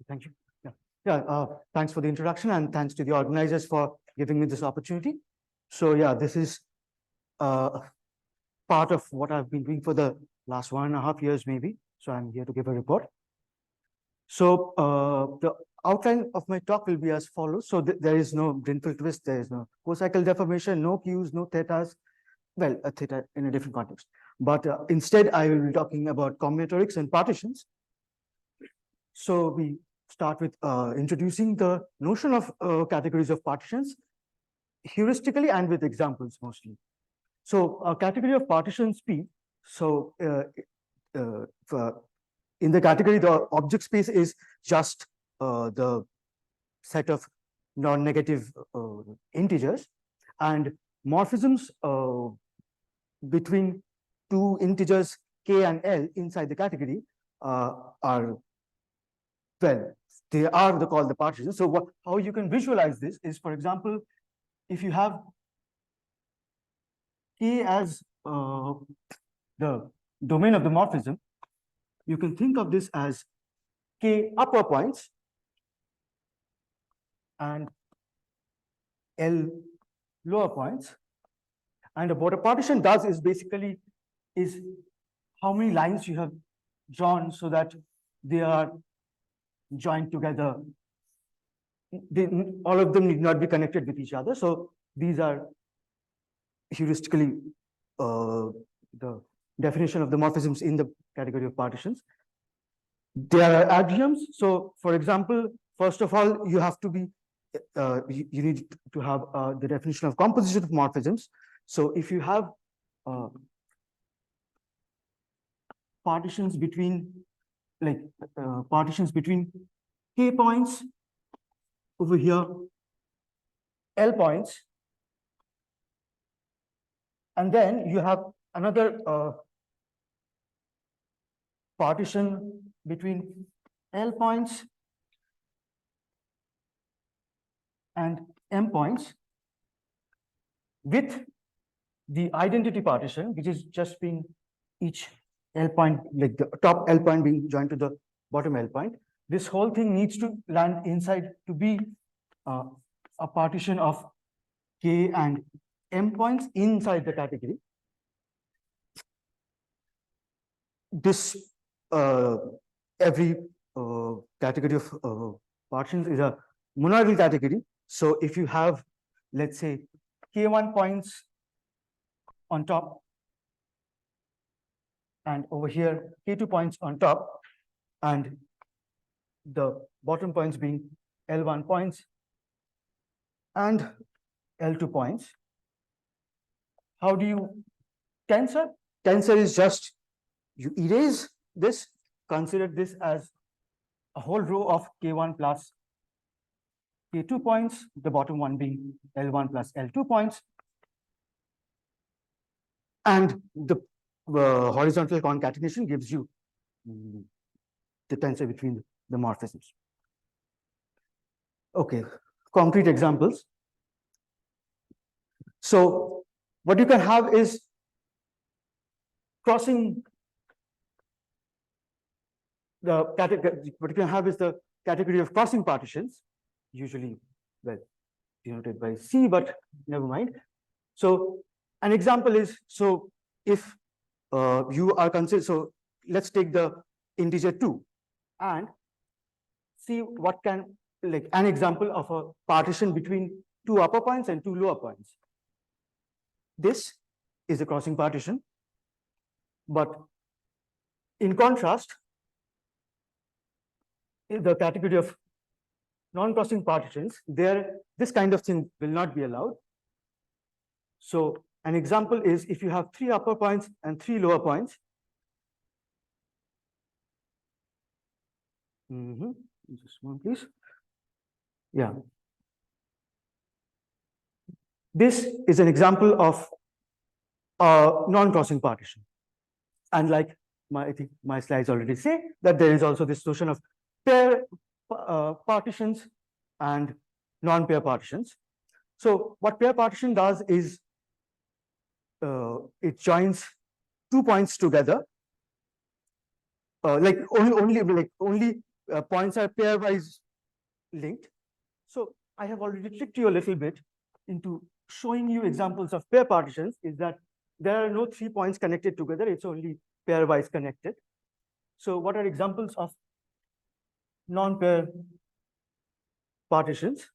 Thank you. Thanks for the introduction, and thanks to the organizers for giving me this opportunity. So yeah, this is part of what I've been doing for the last 1.5 years, maybe. So I'm here to give a report. So the outline of my talk will be as follows. So there is no Drinfeld twist, there is no co-cycle deformation, no Qs, no thetas. Well, a theta in a different context. But instead, I will be talking about combinatorics and partitions. So we start with introducing the notion of categories of partitions, heuristically and with examples mostly. So a category of partitions P, so in the category, the object space is just the set of non-negative integers, and morphisms between two integers k and l inside the category are, well, they are called the partitions. So how you can visualize this is, for example, if you have k as the domain of the morphism, you can think of this as k upper points and l lower points. And what a partition does is basically is how many lines you have drawn so that they are joined together. All of them need not be connected with each other. So these are heuristically the definition of the morphisms in the category of partitions. There are adriems. So for example, first of all, you have to be, you need to have the definition of composition of morphisms. So if you have partitions between, like partitions between k points over here, l points, and then you have another partition between l points and m points with the identity partition, which is just being each L point, like the top L point being joined to the bottom L point. This whole thing needs to land inside to be a partition of K and M points inside the category. This every category of partitions is a monoidal category. So if you have, let's say, K1 points on top, and over here, K2 points on top, and the bottom points being L1 points and L2 points. How do you tensor? Tensor is just, you erase this, consider this as a whole row of K1 plus K2 points, the bottom one being L1 plus L2 points. And the horizontal concatenation gives you the tensor between the morphisms. Okay, concrete examples. So what you can have is crossing the category. What you can have is the category of crossing partitions, usually, well, denoted by C, but never mind. So an example is, so if you are considered, so let's take the integer 2 and see what can, like an example of a partition between two upper points and two lower points. This is a crossing partition, but in contrast, in the category of non-crossing partitions, there this kind of thing will not be allowed. So an example is if you have 3 upper points and 3 lower points. Just one, please. Yeah. This is an example of a non-crossing partition. And like I think my slides already say that there is also this notion of pair partitions and non-pair partitions. So what pair partition does is it joins 2 points together, like only points are pairwise linked. So I have already tricked you a little bit into showing you examples of pair partitions, is that there are no 3 points connected together, it's only pairwise connected. So what are examples of non-pair partitions,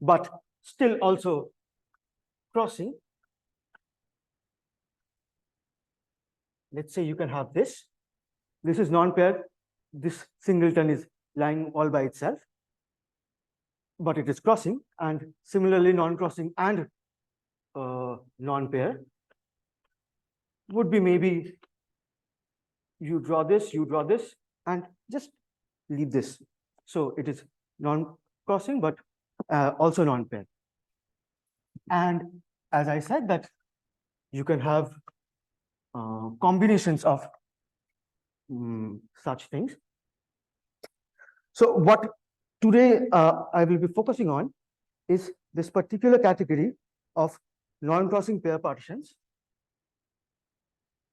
but still also crossing? Let's say you can have this. This is non-pair. This singleton is lying all by itself, but it is crossing, and similarly non-crossing and non-pair would be maybe you draw this, and just leave this. So it is non-crossing, but also non-pair. And as I said, that you can have combinations of such things. So what today I will be focusing on is this particular category of non-crossing pair partitions.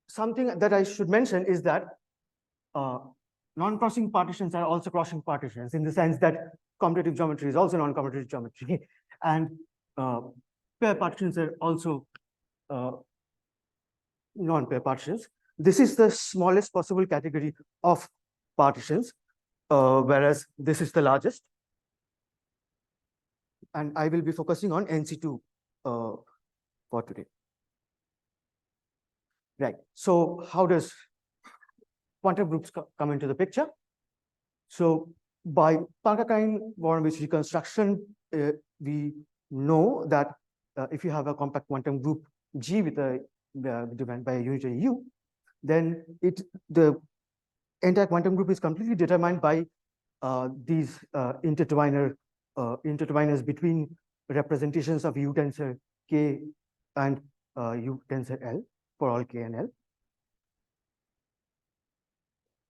Something that I should mention is that non-crossing partitions are also crossing partitions, in the sense that commutative geometry is also non-commutative geometry, and pair partitions are also non-pair partitions. This is the smallest possible category of partitions, whereas this is the largest. And I will be focusing on NC2 for today. Right. So how does quantum groups come into the picture? So by Parker-Klein-Voronowitz reconstruction, we know that if you have a compact quantum group G with a defined by a unitary U, then the entire quantum group is completely determined by these intertwiners between representations of U tensor K and U tensor L for all K and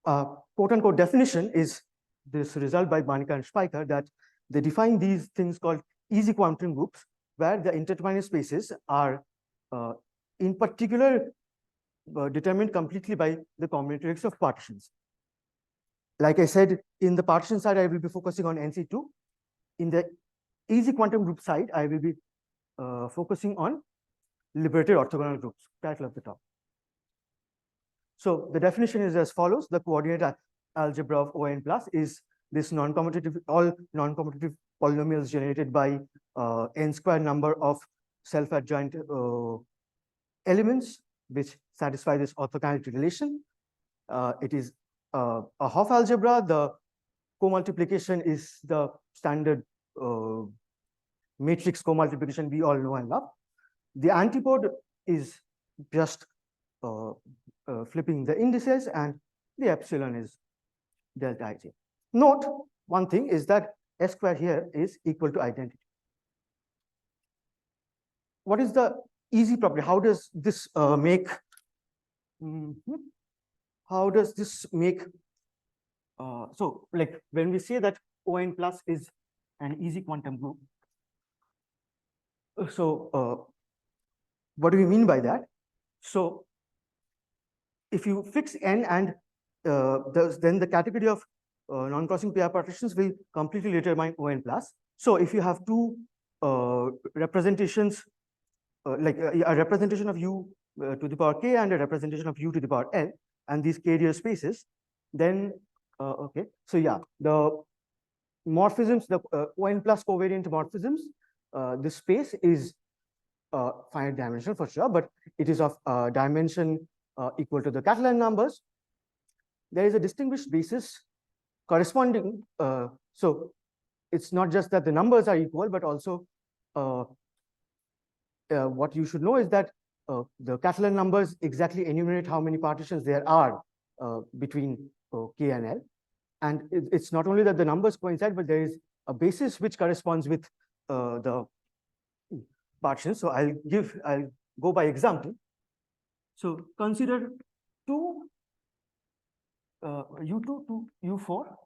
L. Quote unquote definition is this result by Barnica and Speicher, that they define these things called easy quantum groups, where the intertwiner spaces are in particular determined completely by the combinatorics of partitions. Like I said, in the partition side, I will be focusing on NC2. In the easy quantum group side, I will be focusing on liberated orthogonal groups, title of the talk. So the definition is as follows: the coordinate algebra of ON plus is this all non-commutative polynomials generated by n square number of self-adjoint elements which satisfy this orthogonality relation. It is a Hopf algebra. The co-multiplication is the standard matrix co-multiplication we all know and love. The antipode is just flipping the indices, and the epsilon is delta ij. Note one thing is that S square here is equal to identity. What is the easy property? How does this make? How does this make? So, like when we say that ON plus is an easy quantum group, so what do we mean by that? So, if you fix n, and then the category of non-crossing pair partitions will completely determine ON plus. So if you have two representations, like a representation of U to the power k and a representation of U to the power n, and these carrier spaces, then okay. So yeah, the morphisms, the ON plus covariant morphisms, this space is finite dimensional for sure, but it is of dimension equal to the Catalan numbers. There is a distinguished basis corresponding. So it's not just that the numbers are equal, but also what you should know is that the Catalan numbers exactly enumerate how many partitions there are between K and L. And it's not only that the numbers coincide, but there is a basis which corresponds with the partitions. So I'll go by example. So consider two U2 to U4.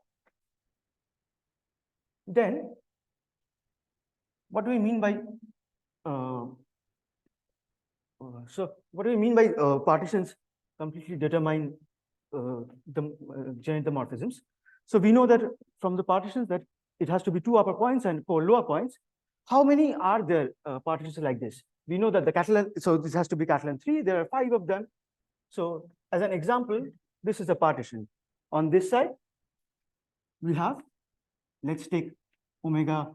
Then what do we mean by partitions completely determine generate the morphisms? So we know that from the partitions that it has to be 2 upper points and 4 lower points. How many are there partitions like this? We know that the Catalan, so this has to be Catalan 3. There are 5 of them. So as an example, this is a partition. On this side, we have, let's take omega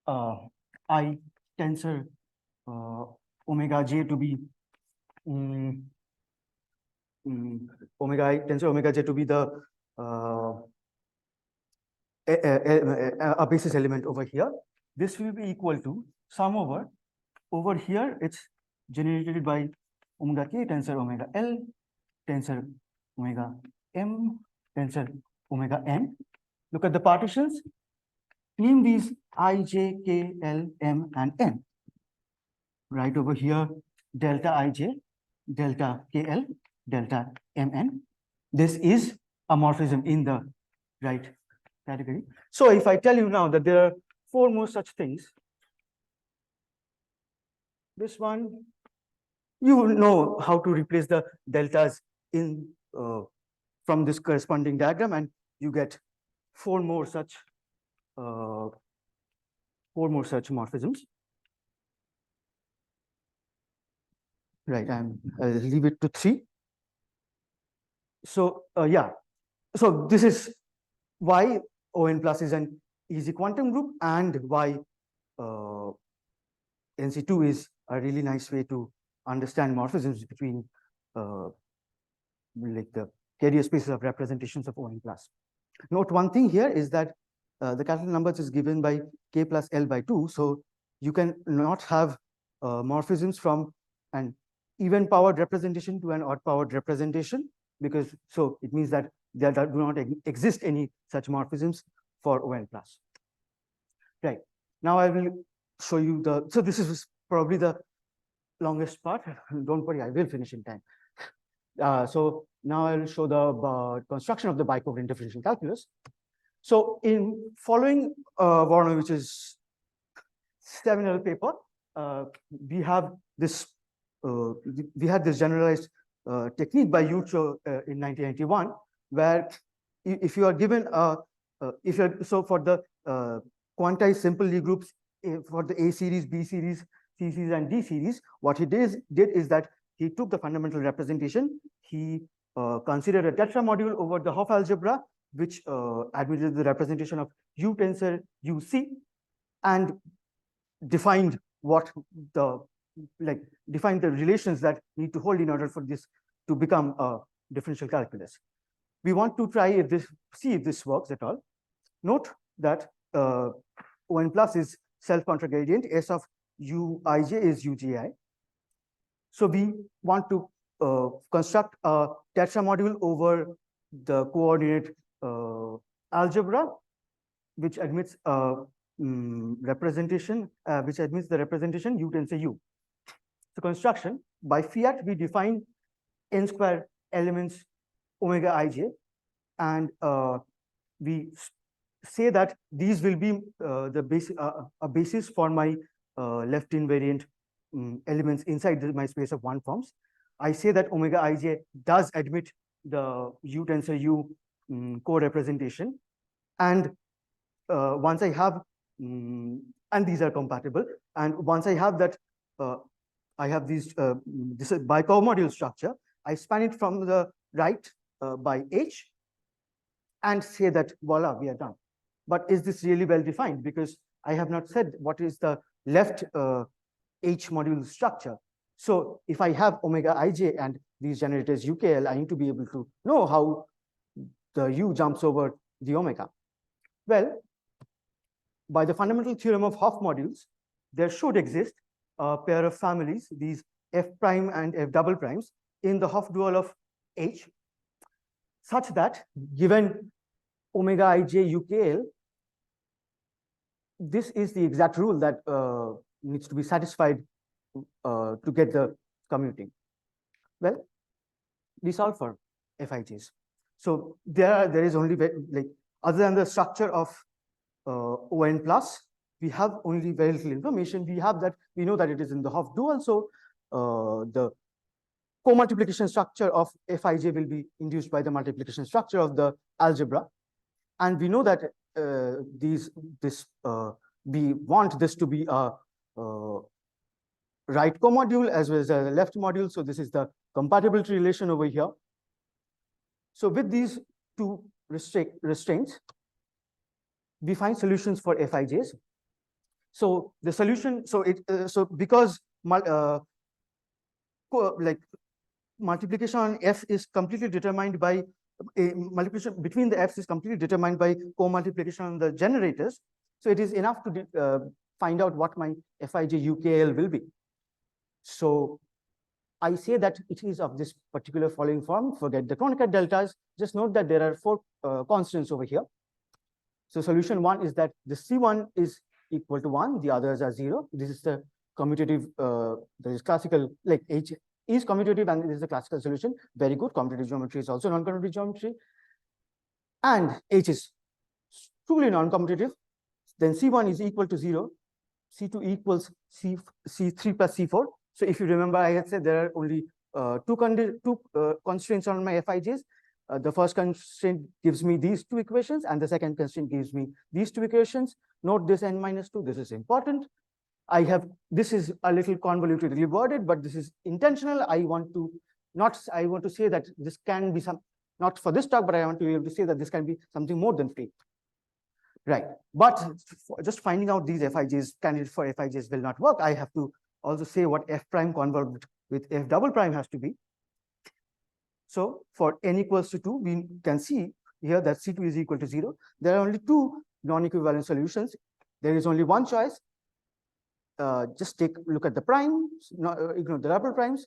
I tensor omega j to be omega I tensor omega j to be the a basis element over here. This will be equal to sum over here. It's generated by omega k tensor omega L tensor omega M tensor omega N. Look at the partitions. Name these I, J, K, L, M, and N. Right over here, delta Ij, delta KL, delta Mn. This is a morphism in the right category. So if I tell you now that there are 4 more such things, this one, you will know how to replace the deltas in from this corresponding diagram, and you get 4 more such morphisms. Right, I'll leave it to 3. So yeah, so this is why ON plus is an easy quantum group, and why NC2 is a really nice way to understand morphisms between like the carrier spaces of representations of ON plus. Note one thing here is that the Catalan numbers is given by K plus L by 2. So you can not have morphisms from an even powered representation to an odd powered representation, because so it means that there do not exist any such morphisms for ON plus. Right. Now I will show you the, so this is probably the longest part. Don't worry, I will finish in time. So now I will show the construction of the bicovariant differential calculus. So in following Voronovan's seminal paper, we have this we had this generalized technique by Yucho in 1991, where if you are given if you're so for the quantized simple Lie groups for the A series, B series, C series, and D series, what he did is that he took the fundamental representation, he considered a tetramodule over the Hopf algebra, which admitted the representation of U tensor UC, and defined what the defined the relations that need to hold in order for this to become a differential calculus. We want to try if this, see if this works at all. Note that ON plus is self-contragradient, S of Uij is Uji. So we want to construct a tetramodule over the coordinate algebra, which admits representation, which admits the representation U tensor U. So construction, by fiat, we define n square elements omega ij, and we say that these will be the basic a basis for my left invariant elements inside my space of 1 forms. I say that omega ij does admit the U tensor U co-representation, and once I have and these are compatible, and once I have that I have these this is bicomodule structure, I span it from the right by H and say that voila, we are done. But is this really well defined? Because I have not said what is the left H module structure. So if I have omega ij and these generators UKL, I need to be able to know how the U jumps over the omega. Well, by the fundamental theorem of Hopf modules, there should exist a pair of families, these F prime and F double primes, in the Hopf dual of H, such that given omega ij UKL, this is the exact rule that needs to be satisfied to get the commuting. Well, we solve for Fij's. So there is only like other than the structure of ON plus, we have only very little information. We have that we know that it is in the Hopf dual. So the co-multiplication structure of Fij will be induced by the multiplication structure of the algebra. And we know that we want this to be a right comodule as well as a left module. So this is the compatibility relation over here. So with these two restraints, we find solutions for Fij's. So the solution, so because like multiplication on F is completely determined by multiplication between the F's is completely determined by co-multiplication on the generators. So it is enough to find out what my Fij UKL will be. So I say that it is of this particular following form. Forget the Kronecker deltas. Just note that there are four constants over here. So solution one is that the C1 is equal to 1, the others are 0. This is the commutative, there is classical, like H is commutative and this is the classical solution. Very good. Commutative geometry is also non-commutative geometry. And H is truly non-commutative. Then C1 is equal to 0. C2 equals C3 plus C4. So if you remember, I had said there are only two constraints on my Fij's. The first constraint gives me these two equations, and the second constraint gives me these two equations. Note this n-2. This is important. This is a little convolutedly worded, but this is intentional. I want to say that this can be not for this talk, but I want to be able to say that this can be something more than free. Right. But just finding out these Fij's, candidate for Fij's will not work. I have to also say what F prime convolved with F double prime has to be. So for n equals to 2, we can see here that C2 is equal to 0. There are only two non-equivalent solutions. There is only one choice. Just take a look at the primes, ignore the double primes.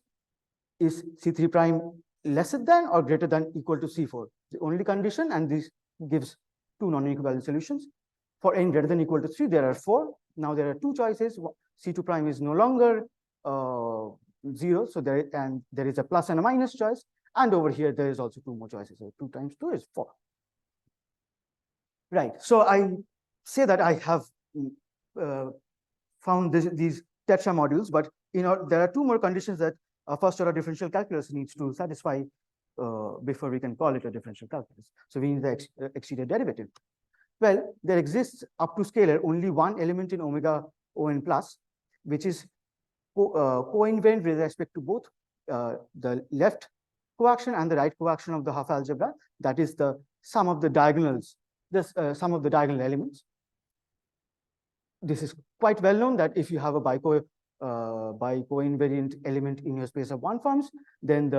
Is C3 prime lesser than or greater than equal to C4? The only condition, and this gives two non-equivalent solutions. For n greater than equal to 3, there are 4. Now there are two choices. C2 prime is no longer 0, so there is a plus and a minus choice. And over here, there is also two more choices. So 2 times 2 is 4. Right. So I say that I have found these tetra modules, but there are two more conditions that a first order differential calculus needs to satisfy before we can call it a differential calculus. So we need the exterior derivative. Well, there exists up to scalar only one element in omega On plus, which is co-invariant with respect to both the left coaction and the right coaction of the half algebra. That is the sum of the diagonals, sum of the diagonal elements. This is quite well known that if you have a bico-invariant element in your space of one forms, then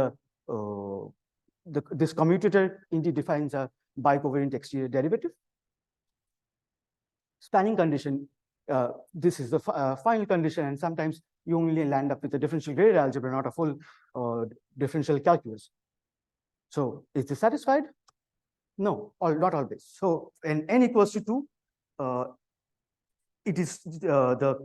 this commutator indeed defines a bicovariant exterior derivative. Spanning condition, this is the final condition, and sometimes you only land up with a differential graded algebra, not a full differential calculus. So is this satisfied? No, not always. So when n equals to 2, it is the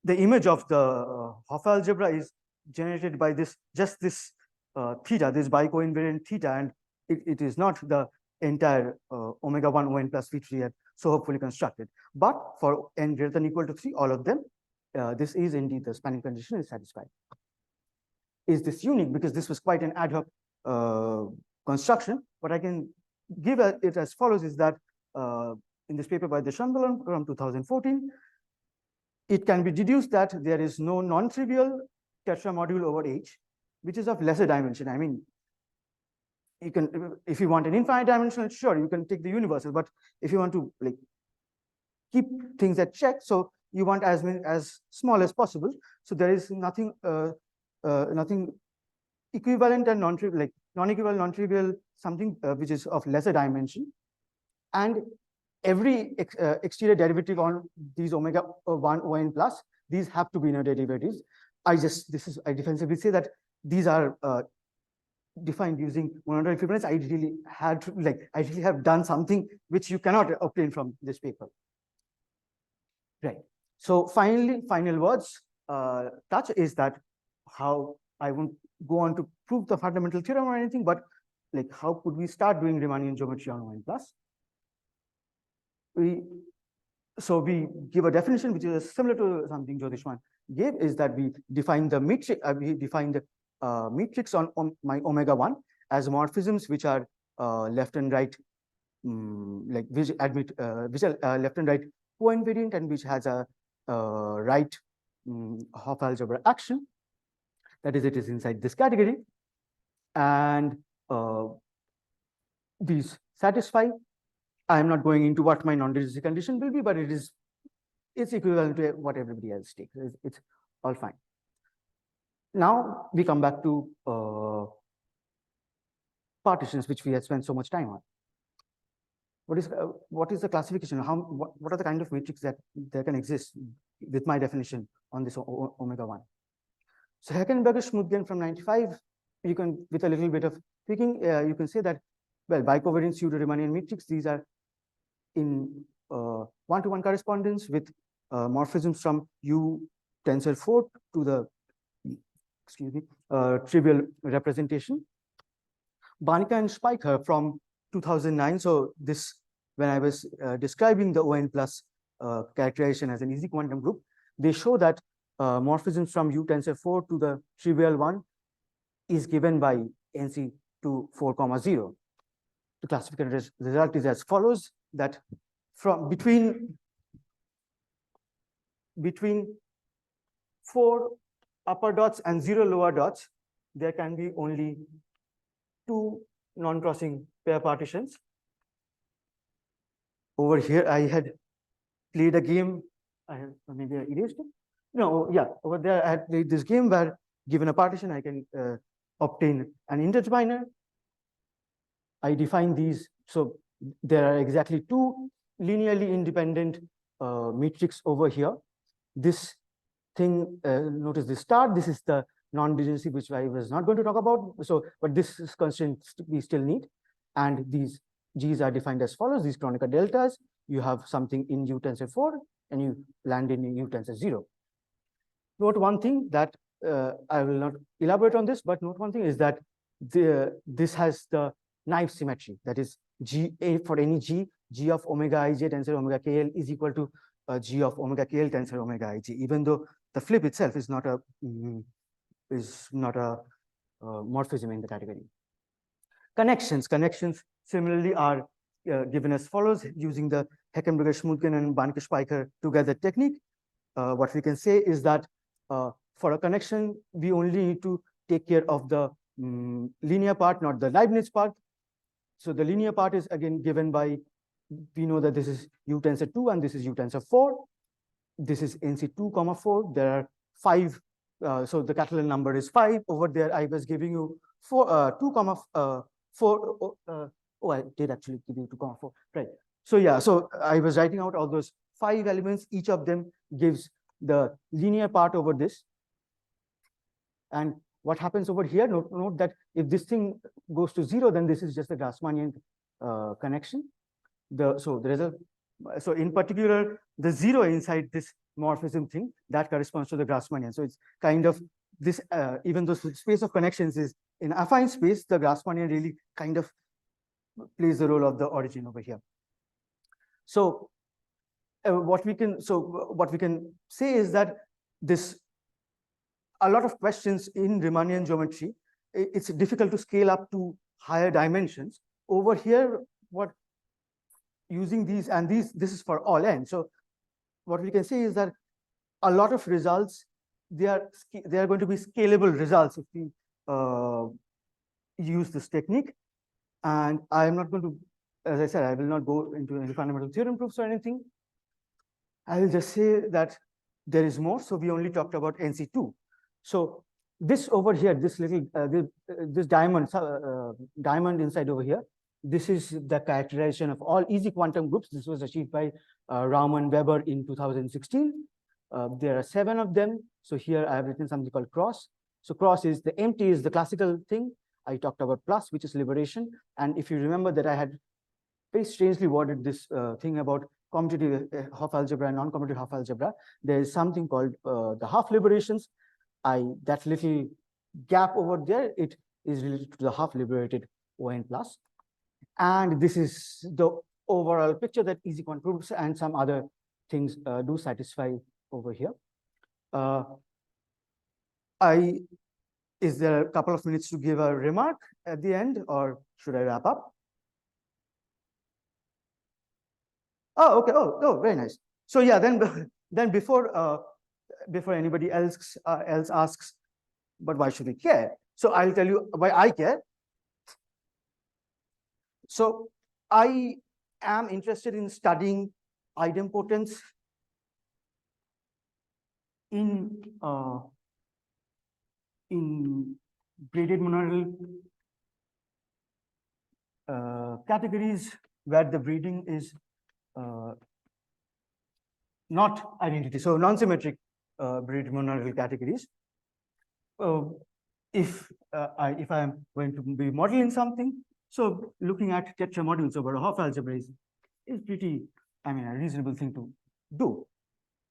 image of the half algebra is generated by this theta, this bico-invariant theta, and it is not the entire omega 1 On plus V3 had so hopefully constructed. But for n greater than equal to 3, all of them, this is indeed the spanning condition is satisfied. Is this unique? Because this was quite an ad hoc construction. What I can give it as follows is that in this paper by the Chamberlain from 2014, it can be deduced that there is no non-trivial tetramodule over H, which is of lesser dimension. I mean, you can, if you want an infinite dimensional, sure, you can take the universal, but if you want to like keep things at check, so you want as small as possible. So there is nothing equivalent and non-trivial, like non-equivalent, non-trivial, something which is of lesser dimension. And every exterior derivative on these omega 1 On plus, these have to be inner derivatives. I defensively say that these are defined using monodromy equivalence. I really have done something which you cannot obtain from this paper. Right. So final words touch is that how I won't go on to prove the fundamental theorem or anything, but like how could we start doing Riemannian geometry on On plus? We give a definition which is similar to something Jyotishman gave, is that we define the matrix. We define the matrix on my omega 1 as morphisms which are left and right like which admit which are left and right co-invariant and which has a right half algebra action. That is, it is inside this category, and these satisfy. I am not going into what my non-reducible condition will be, but it's equivalent to what everybody else takes. It's all fine. Now we come back to partitions, which we had spent so much time on. What is the classification? What are the kind of matrix that there can exist with my definition on this omega 1? So Heckenberger-Schmuth from 95, you can, with a little bit of tweaking, you can say that, well, bicovariant pseudo-Riemannian matrix, these are in one-to-one correspondence with morphisms from U tensor 4 to the, excuse me, trivial representation. Banica and Speicher from 2009. So this, when I was describing the ON plus characterization as an easy quantum group, they show that morphisms from U tensor 4 to the trivial one is given by NC to 4, 0. The classification result is as follows, that from between 4 upper dots and 0 lower dots, there can be only 2 non-crossing pair partitions. Over here, I had played a game. I have maybe erased it. No, yeah, over there I had played this game where, given a partition, I can obtain an interdeterminer. I define these. So there are exactly 2 linearly independent matrix over here. This thing, notice the star. This is the non-degeneracy, which I was not going to talk about. So, but this is constraint we still need. And these G's are defined as follows. These Kronecker deltas. You have something in U tensor 4, and you land in U tensor 0. Note one thing that I will not elaborate on this, but note one thing is that this has the knife symmetry. That is, GA for any G of omega ij tensor omega KL is equal to G of omega KL tensor omega ij, even though the flip itself is not a morphism in the category. Connections similarly are given as follows using the Heckenberger-Schmuth and Banica-Speicher together technique. What we can say is that for a connection, we only need to take care of the linear part, not the Leibniz part. So the linear part is again given by, we know that this is U tensor 2 and this is U tensor 4. This is NC2, 4. There are 5. So the Catalan number is 5. Over there, I was giving you 4, 2, 4. Oh, I did actually give you 2, 4. Right. So yeah, so I was writing out all those 5 elements. Each of them gives the linear part over this. And what happens over here, note that if this thing goes to 0, then this is just a Grassmannian connection. So in particular, the 0 inside this morphism thing, that corresponds to the Grassmannian. So it's kind of this, even though space of connections is in affine space, the Grassmannian really kind of plays the role of the origin over here. So what we can say is that a lot of questions in Riemannian geometry, it's difficult to scale up to higher dimensions. Over here, using these, and this is for all n. So what we can say is that a lot of results, they are going to be scalable results if we use this technique. And I am not going to, as I said, I will not go into any fundamental theorem proofs or anything. I will just say that there is more. So we only talked about NC2. So this over here, this little this diamond inside over here, this is the characterization of all easy quantum groups. This was achieved by Raumann Weber in 2016. There are 7 of them. So here I have written something called cross. So cross is the empty is the classical thing. I talked about plus, which is liberation. And if you remember that I had very strangely worded this thing about commutative half algebra and non-commutative half algebra, there is something called the half liberations. That little gap over there, it is related to the half liberated ON plus. And this is the overall picture that easy quantum groups and some other things do satisfy over here. Is there a couple of minutes to give a remark at the end, or should I wrap up? Oh, okay. Oh, very nice. So yeah, then then before anybody else asks, but why should we care? So I'll tell you why I care. So I am interested in studying idempotence in braided monadal categories where the braiding is not identity. So non-symmetric braided monadal categories. If I am going to be modeling something, so looking at tetramodules over a Hopf algebra is pretty, I mean, a reasonable thing to do.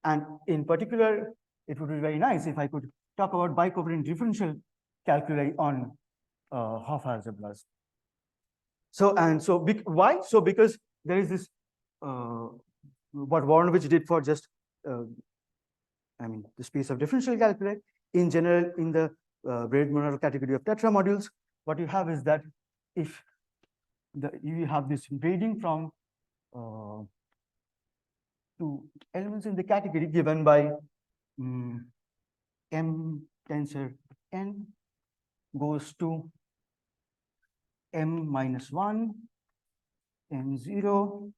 And in particular, it would be very nice if I could talk about bicovariant differential calculi on Hopf algebras. So why? So because there is this what Voronowicz did for just I mean the space of differential calculi in general in the braided monadal category of tetramodules. What you have is that if you have this braiding from two elements in the category given by M tensor n goes to M minus 1, M0.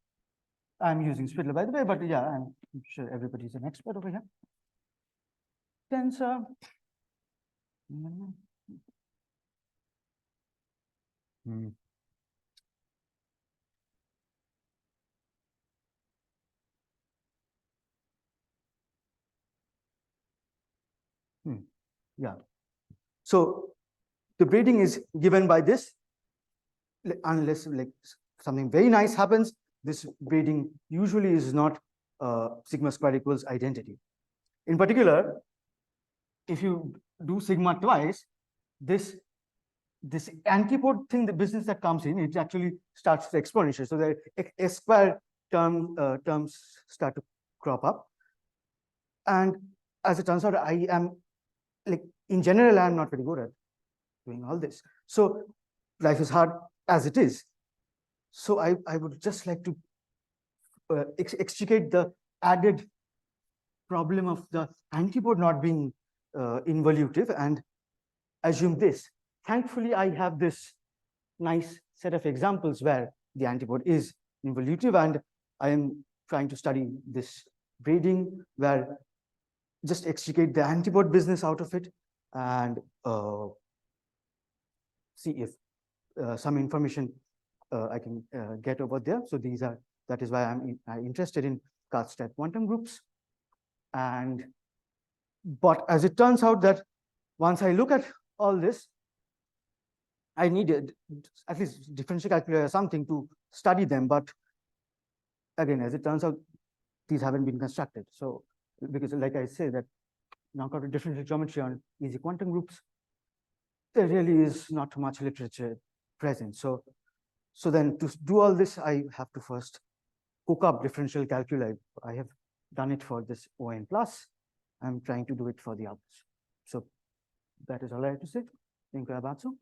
I'm using Spitler, by the way, but yeah, I'm sure everybody's an expert over here. Tensor. Yeah. So the braiding is given by this, unless like something very nice happens. This braiding usually is not sigma square equals identity. In particular, if you do sigma twice, this antipode thing, the business that comes in, it actually starts to exponential. So the S square terms start to crop up. And as it turns out, I am like in general, I'm not very good at doing all this. So life is hard as it is. So I would just like to extricate the added problem of the antipode not being involutive and assume this. Thankfully, I have this nice set of examples where the antipode is involutive, and I am trying to study this braiding where just extricate the antipode business out of it and see if some information I can get over there. So that is why I'm interested in Kac-Stack quantum groups. But as it turns out that once I look at all this, I needed at least differential calculi or something to study them. But again, as it turns out, these haven't been constructed. So because like I say that noncommutative differential geometry on easy quantum groups, there really is not much literature present. So then to do all this, I have to first cook up differential calculi. I have done it for this ON plus. I'm trying to do it for the others. So that is all I have to say. Thank you, Abatsu.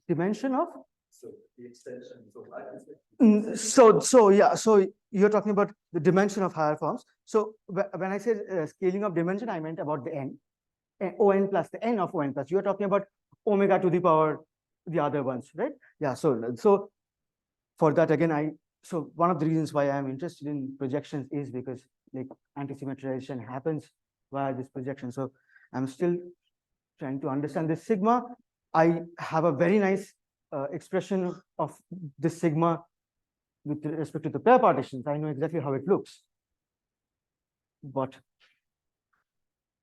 Dimension of? So the extension. So yeah, so you're talking about the dimension of higher forms. So when I said scaling of dimension, I meant about the n, ON plus the n of ON plus. You're talking about omega to the power the other ones, right? Yeah. So for that again, so one of the reasons why I'm interested in projections is because like anti-symmetrization happens via this projection. So I'm still trying to understand this sigma. I have a very nice expression of this sigma with respect to the pair partitions. I know exactly how it looks. But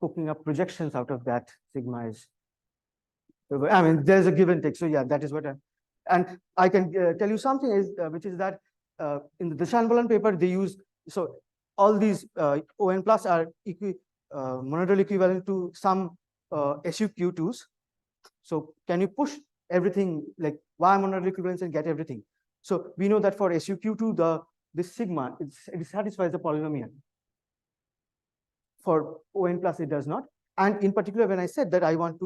cooking up projections out of that sigma is, I mean, there's a give and take. So yeah, that is what and I can tell you something is, which is that in the Deshan-Bolan paper, they use, so all these ON plus are monadal equivalent to some SUQ2s. So can you push everything like Y monadal equivalence and get everything? So we know that for SUQ2, this sigma, it satisfies the polynomial. For ON plus, it does not. And in particular, when I said that I want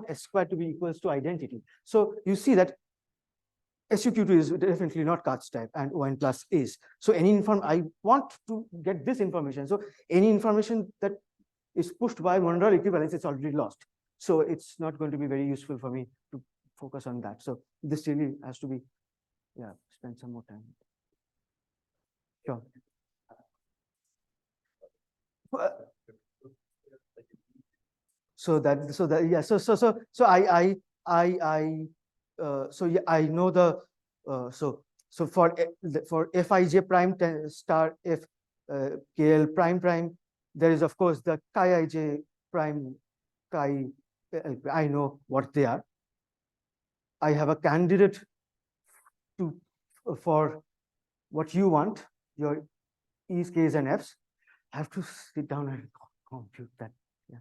S squared to be equals to identity. So you see that SUQ2 is definitely not Katz's type, and ON plus is. So I want to get this information. So any information that is pushed by monadal equivalence, it's already lost. So it's not going to be very useful for me to focus on that. So this really has to be, yeah, spend some more time. Sure. Yeah, I know the for Fij prime star F KL prime, there is of course the chi ij prime chi. I know what they are. I have a candidate to for what you want, your E's, K's, and F's. I have to sit down and compute that. Yeah.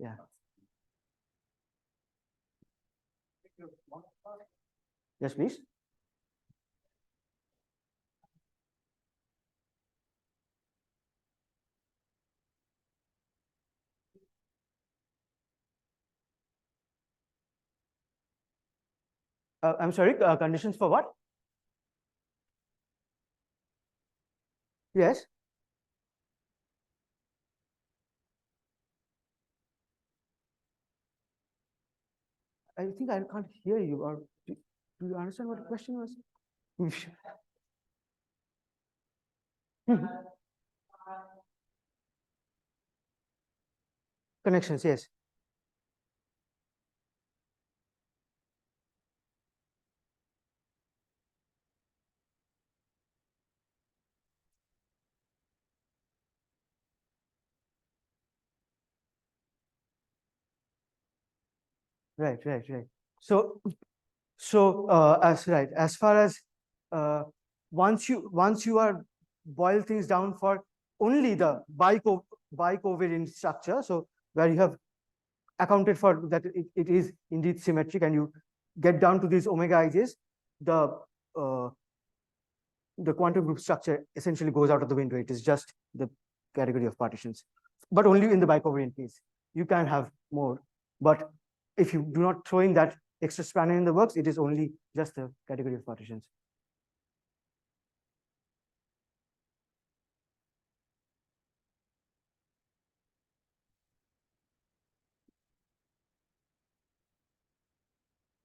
Yeah. Yes, please. I'm sorry, conditions for what? Yes. I think I can't hear you. Or do you understand what the question was? Connections, yes. Right. So, as far as once you are boil things down for only the bicovariant structure, so where you have accounted for that it is indeed symmetric, and you get down to these omega ij's, uh, the quantum group structure essentially goes out of the window. It is just the category of partitions, but only in the bicovariant case. You can have more, but if you do not throw in that extra spanner in the works, it is only just the category of partitions.